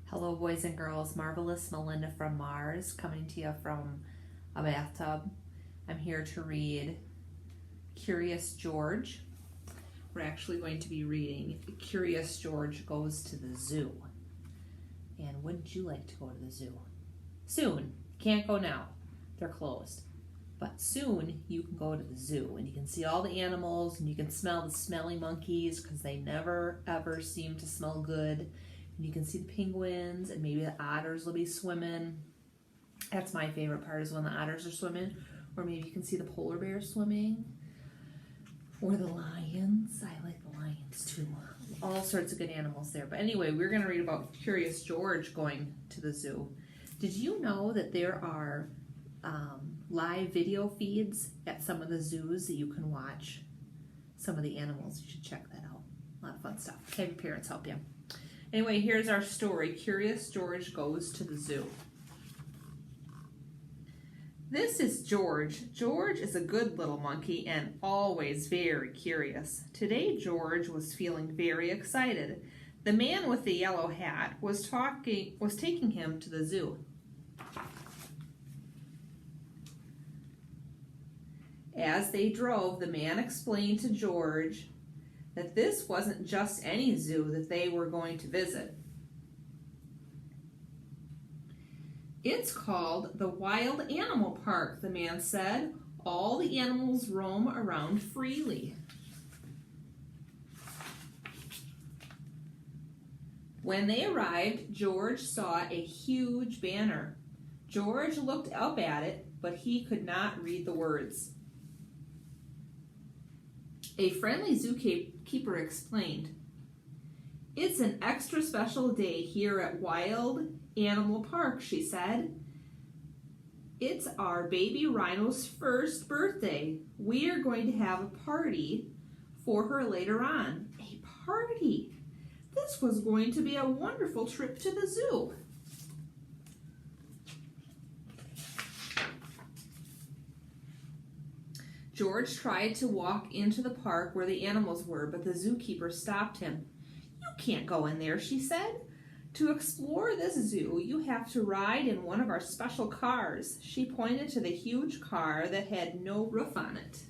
Hello, boys and girls. Marvelous MaLinda from Mars, coming to you from a bathtub. I'm here to read Curious George. We're actually going to be reading Curious George Goes to the Zoo. And wouldn't you like to go to the zoo? Soon. Can't go now. They're closed. But soon you can go to the zoo and you can see all the animals and you can smell the smelly monkeys because they never ever seem to smell good. And you can see the penguins and maybe the otters will be swimming. That's my favorite part, is when the otters are swimming. Or maybe you can see the polar bears swimming. Or the lions. I like the lions too. All sorts of good animals there. But anyway, we're going to read about Curious George going to the zoo. Did you know that there are live video feeds at some of the zoos that you can watch some of the animals? You should check that out. A lot of fun stuff. Have your parents help you. Anyway, here's our story. Curious George Goes to the Zoo. This is George. George is a good little monkey and always very curious. Today, George was feeling very excited. The man with the yellow hat was taking him to the zoo. As they drove, the man explained to George that this wasn't just any zoo that they were going to visit. It's called the Wild Animal Park, the man said. All the animals roam around freely. When they arrived, George saw a huge banner. George looked up at it, but he could not read the words. A friendly zookeeper explained, "It's an extra special day here at Wild Animal Park," she said. "It's our baby rhino's first birthday. We are going to have a party for her later on." A party! This was going to be a wonderful trip to the zoo. George tried to walk into the park where the animals were, but the zookeeper stopped him. "You can't go in there," she said. "To explore this zoo, you have to ride in one of our special cars." She pointed to the huge car that had no roof on it.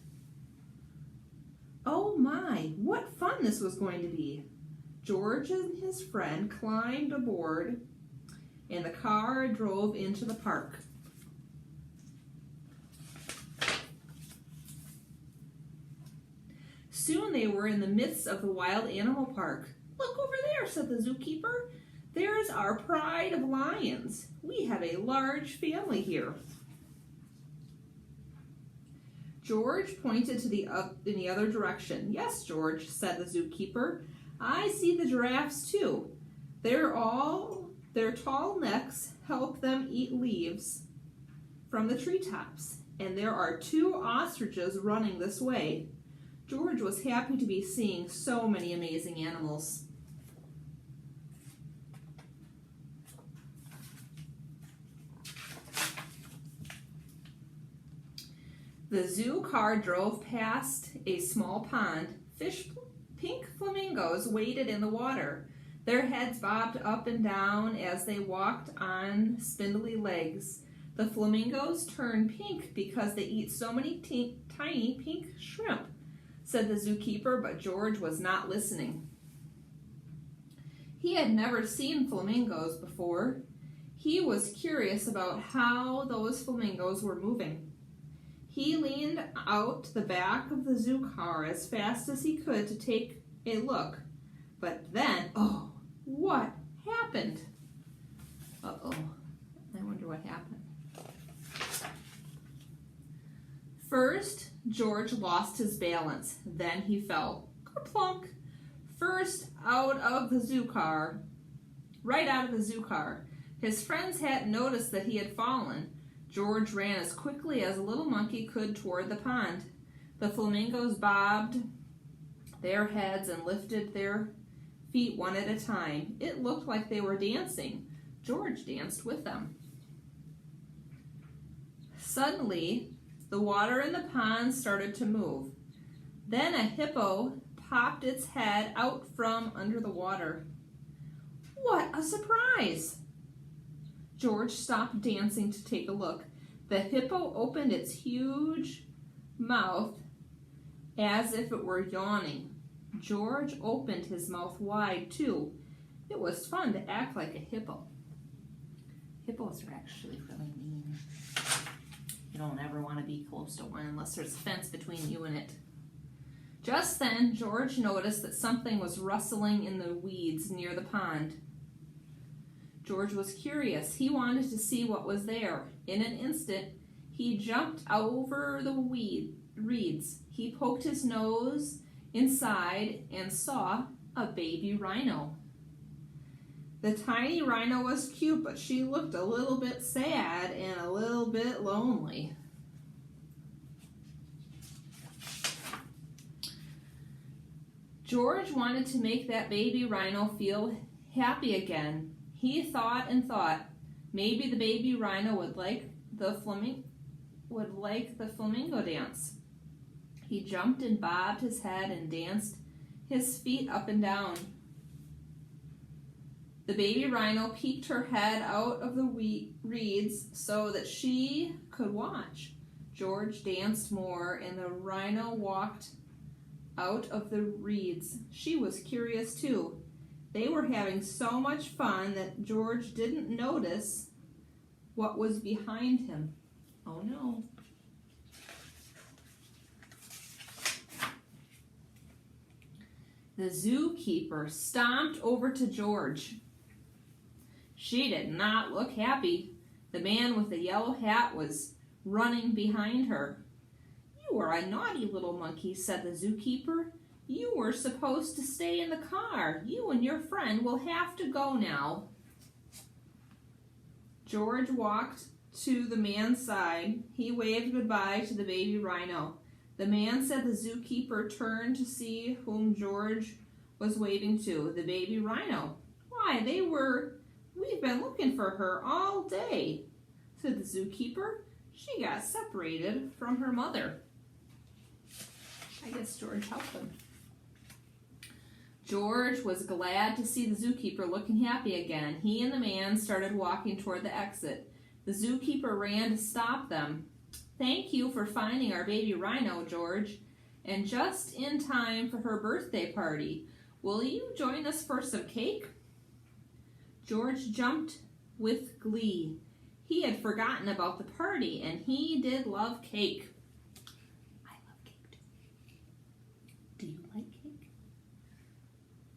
Oh my, what fun this was going to be. George and his friend climbed aboard, and the car drove into the park. Soon they were in the midst of the Wild Animal Park. "Look over there," said the zookeeper. "There's our pride of lions. We have a large family here." George pointed to in the other direction. "Yes, George," said the zookeeper. "I see the giraffes too. Their tall necks help them eat leaves from the treetops. And there are 2 ostriches running this way." George was happy to be seeing so many amazing animals. The zoo car drove past a small pond. Pink flamingos waded in the water. Their heads bobbed up and down as they walked on spindly legs. The flamingos turn pink because they eat so many tiny pink shrimp, said the zookeeper, but George was not listening. He had never seen flamingos before. He was curious about how those flamingos were moving. He leaned out the back of the zoo car as fast as he could to take a look. But then, oh, what happened? Uh-oh, I wonder what happened. First, George lost his balance. Then he fell. Kerplunk! First out of the zoo car. Right out of the zoo car. His friends hadn't noticed that he had fallen. George ran as quickly as a little monkey could toward the pond. The flamingos bobbed their heads and lifted their feet one at a time. It looked like they were dancing. George danced with them. Suddenly, the water in the pond started to move. Then a hippo popped its head out from under the water. What a surprise! George stopped dancing to take a look. The hippo opened its huge mouth as if it were yawning. George opened his mouth wide too. It was fun to act like a hippo. Hippos are actually really mean. You don't ever want to be close to one unless there's a fence between you and it. Just then, George noticed that something was rustling in the weeds near the pond. George was curious. He wanted to see what was there. In an instant, he jumped over the reeds. He poked his nose inside and saw a baby rhino. The tiny rhino was cute, but she looked a little bit sad and a little bit lonely. George wanted to make that baby rhino feel happy again. He thought and thought, maybe the baby rhino would like the flamingo dance. He jumped and bobbed his head and danced his feet up and down. The baby rhino peeked her head out of the reeds so that she could watch. George danced more, and the rhino walked out of the reeds. She was curious too. They were having so much fun that George didn't notice what was behind him. Oh no. The zookeeper stomped over to George. She did not look happy. The man with the yellow hat was running behind her. "You are a naughty little monkey," said the zookeeper. "You were supposed to stay in the car. You and your friend will have to go now." George walked to the man's side. He waved goodbye to the baby rhino. The man said the zookeeper turned to see whom George was waving to. The baby rhino. "Why, we've been looking for her all day," said the zookeeper. "She got separated from her mother." I guess George helped him. George was glad to see the zookeeper looking happy again. He and the man started walking toward the exit. The zookeeper ran to stop them. "Thank you for finding our baby rhino, George, and just in time for her birthday party. Will you join us for some cake?" George jumped with glee. He had forgotten about the party, and he did love cake. I love cake too. Do you like cake?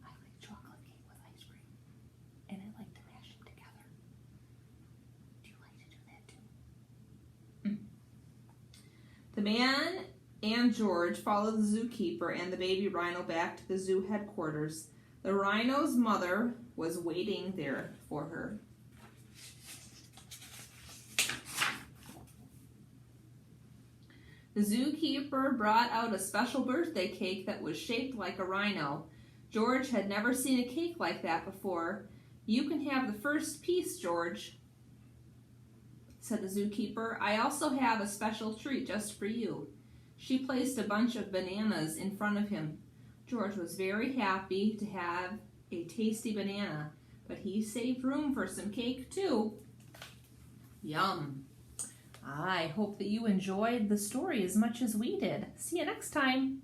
I like chocolate cake with ice cream, and I like to mash them together. Do you like to do that too? The man and George followed the zookeeper and the baby rhino back to the zoo headquarters. The rhino's mother was waiting there for her. The zookeeper brought out a special birthday cake that was shaped like a rhino. George had never seen a cake like that before. "You can have the first piece, George," said the zookeeper. "I also have a special treat just for you." She placed a bunch of bananas in front of him. George was very happy to have a tasty banana, but he saved room for some cake too. Yum! I hope that you enjoyed the story as much as we did. See you next time.